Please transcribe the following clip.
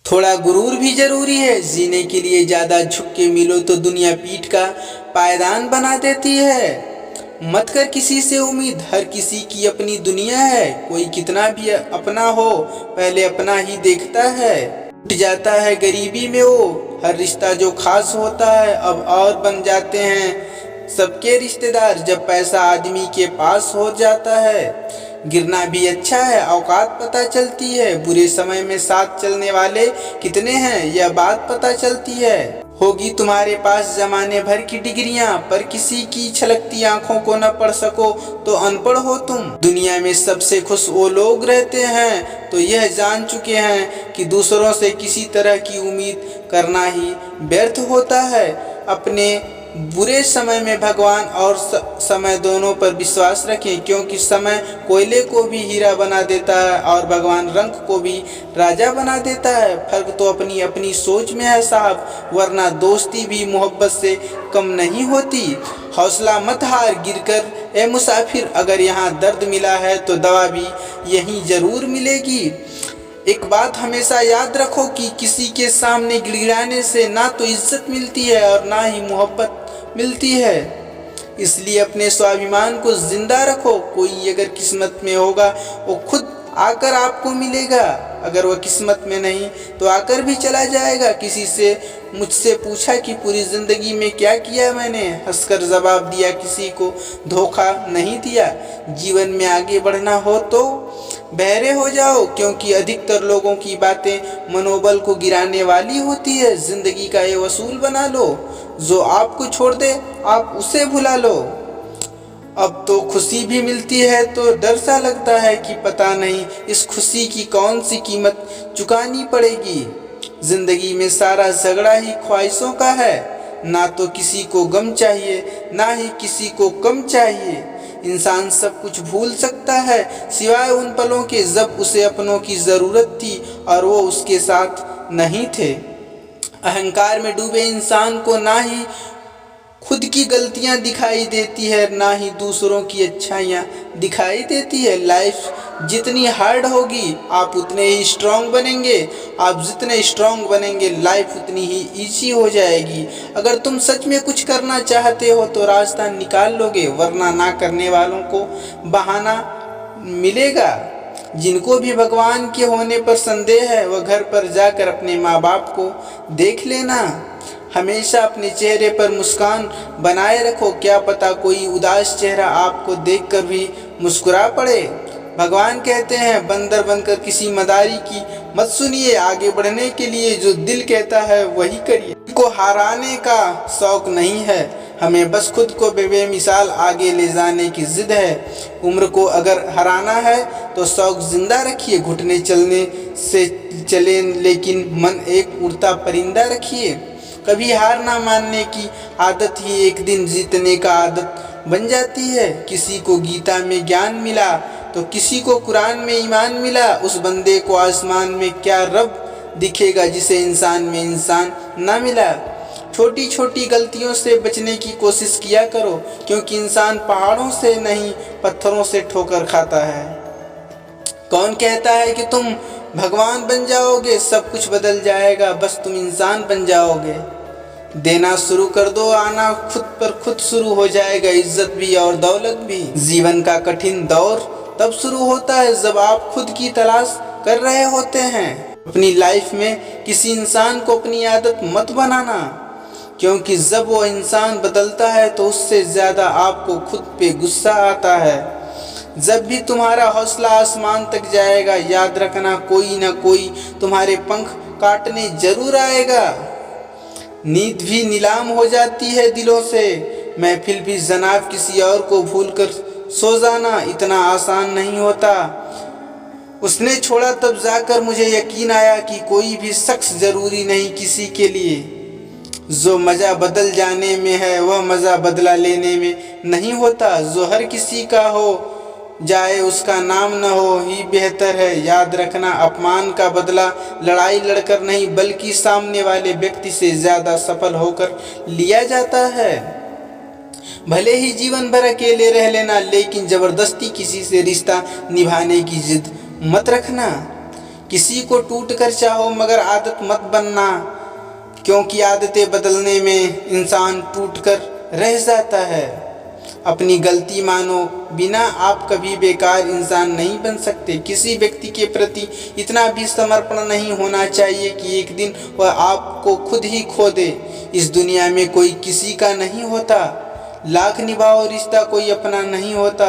थोड़ा गुरूर भी जरूरी है। जीने के लिए ज्यादा झुक के मिलो तो दुनिया पीठ का पायदान बना देती है। मत कर किसी से उम्मीद, हर किसी की अपनी दुनिया है। कोई कितना भी अपना हो पहले अपना ही देखता है। टूट जाता है गरीबी में वो हर रिश्ता जो खास होता है, अब और बन जाते हैं सबके रिश्तेदार जब पैसा आदमी के पास हो जाता है। गिरना भी अच्छा है, औकात पता चलती है। बुरे समय में साथ चलने वाले कितने हैं यह बात पता चलती है। होगी तुम्हारे पास जमाने भर की डिग्रियां, पर किसी की छलकती आंखों को न पढ़ सको तो अनपढ़ हो तुम। दुनिया में सबसे खुश वो लोग रहते हैं तो यह जान चुके हैं कि दूसरों से किसी तरह की उम्मीद करना ही व्यर्थ होता है। अपने बुरे समय में भगवान और समय दोनों पर विश्वास रखें, क्योंकि समय कोयले को भी हीरा बना देता है और भगवान रंग को भी राजा बना देता है। फर्क तो अपनी अपनी सोच में है साहब, वरना दोस्ती भी मोहब्बत से कम नहीं होती। हौसला मत हार गिरकर ए मुसाफिर, अगर यहाँ दर्द मिला है तो दवा भी यहीं जरूर मिलेगी। एक बात हमेशा याद रखो कि किसी के सामने गिड़गिड़ाने से ना तो इज्जत मिलती है और ना ही मोहब्बत मिलती है। इसलिए अपने स्वाभिमान को जिंदा रखो। कोई अगर किस्मत में होगा वो खुद आकर आपको मिलेगा, अगर वह किस्मत में नहीं तो आकर भी चला जाएगा। किसी से मुझसे पूछा कि पूरी जिंदगी में क्या किया मैंने, हंसकर जवाब दिया किसी को धोखा नहीं दिया। जीवन में आगे बढ़ना हो तो बहरे हो जाओ, क्योंकि अधिकतर लोगों की बातें मनोबल को गिराने वाली होती है। जिंदगी का ये वसूल बना लो, जो आपको छोड़ दे आप उसे भुला लो। अब तो खुशी भी मिलती है तो डर सा लगता है कि पता नहीं इस खुशी की कौन सी कीमत चुकानी पड़ेगी। जिंदगी में सारा झगड़ा ही ख्वाहिशों का है, ना तो किसी को गम चाहिए ना ही किसी को कम चाहिए। इंसान सब कुछ भूल सकता है सिवाय उन पलों के जब उसे अपनों की ज़रूरत थी और वो उसके साथ नहीं थे। अहंकार में डूबे इंसान को ना ही खुद की गलतियां दिखाई देती है ना ही दूसरों की अच्छाइयां दिखाई देती है। लाइफ जितनी हार्ड होगी आप उतने ही स्ट्रांग बनेंगे, आप जितने स्ट्रांग बनेंगे लाइफ उतनी ही ईजी हो जाएगी। अगर तुम सच में कुछ करना चाहते हो तो रास्ता निकाल लोगे, वरना ना करने वालों को बहाना मिलेगा। जिनको भी भगवान के होने पर संदेह है वह घर पर जाकर अपने माँ बाप को देख लेना। हमेशा अपने चेहरे पर मुस्कान बनाए रखो, क्या पता कोई उदास चेहरा आपको देखकर भी मुस्कुरा पड़े। भगवान कहते हैं बंदर बनकर किसी मदारी की मत सुनिए, आगे बढ़ने के लिए जो दिल कहता है वही करिए। को हराने का शौक नहीं है, हमें बस खुद को बेमिसाल आगे ले जाने की जिद है। उम्र को अगर हराना है तो शौक जिंदा रखिए, घुटने चलने से चले लेकिन मन एक उड़ता परिंदा रखिए। कभी हार ना मानने की आदत ही एक दिन जीतने का आदत बन जाती है। किसी को गीता में ज्ञान मिला तो किसी को कुरान में ईमान मिला। उस बंदे को आसमान में क्या रब दिखेगा जिसे इंसान में इंसान ना मिला। छोटी छोटी गलतियों से बचने की कोशिश किया करो, क्योंकि इंसान पहाड़ों से नहीं पत्थरों से ठोकर खाता है। कौन कहता है कि तुम भगवान बन जाओगे, सब कुछ बदल जाएगा, बस तुम इंसान बन जाओगे। देना शुरू कर दो, आना खुद पर खुद शुरू हो जाएगा, इज्जत भी और दौलत भी। जीवन का कठिन दौर तब शुरू होता है जब आप खुद की तलाश कर रहे होते हैं। अपनी लाइफ में किसी इंसान को अपनी आदत मत बनाना, क्योंकि जब वो इंसान बदलता है तो उससे ज़्यादा आपको खुद पे गुस्सा आता है। जब भी तुम्हारा हौसला आसमान तक जाएगा याद रखना कोई ना कोई तुम्हारे पंख काटने जरूर आएगा। नींद भी नीलाम हो जाती है दिलों से, महफिल भी जनाब किसी और को भूलकर सो जाना इतना आसान नहीं होता। उसने छोड़ा तब जाकर मुझे यकीन आया कि कोई भी शख्स जरूरी नहीं किसी के लिए। जो मज़ा बदल जाने में है वह मज़ा बदला लेने में नहीं होता। जो हर किसी का हो जाए उसका नाम न हो ही बेहतर है। याद रखना अपमान का बदला लड़ाई लड़कर नहीं बल्कि सामने वाले व्यक्ति से ज़्यादा सफल होकर लिया जाता है। भले ही जीवन भर अकेले रह लेना, लेकिन ज़बरदस्ती किसी से रिश्ता निभाने की जिद मत रखना, किसी को टूट कर चाहो मगर आदत मत बनना, क्योंकि आदतें बदलने में इंसान टूट कर रह जाता है। अपनी गलती मानो, बिना आप कभी बेकार इंसान नहीं बन सकते। किसी व्यक्ति के प्रति इतना भी समर्पण नहीं होना चाहिए कि एक दिन वह आपको खुद ही खो दे। इस दुनिया में कोई किसी का नहीं होता, लाख निभाओ रिश्ता कोई अपना नहीं होता।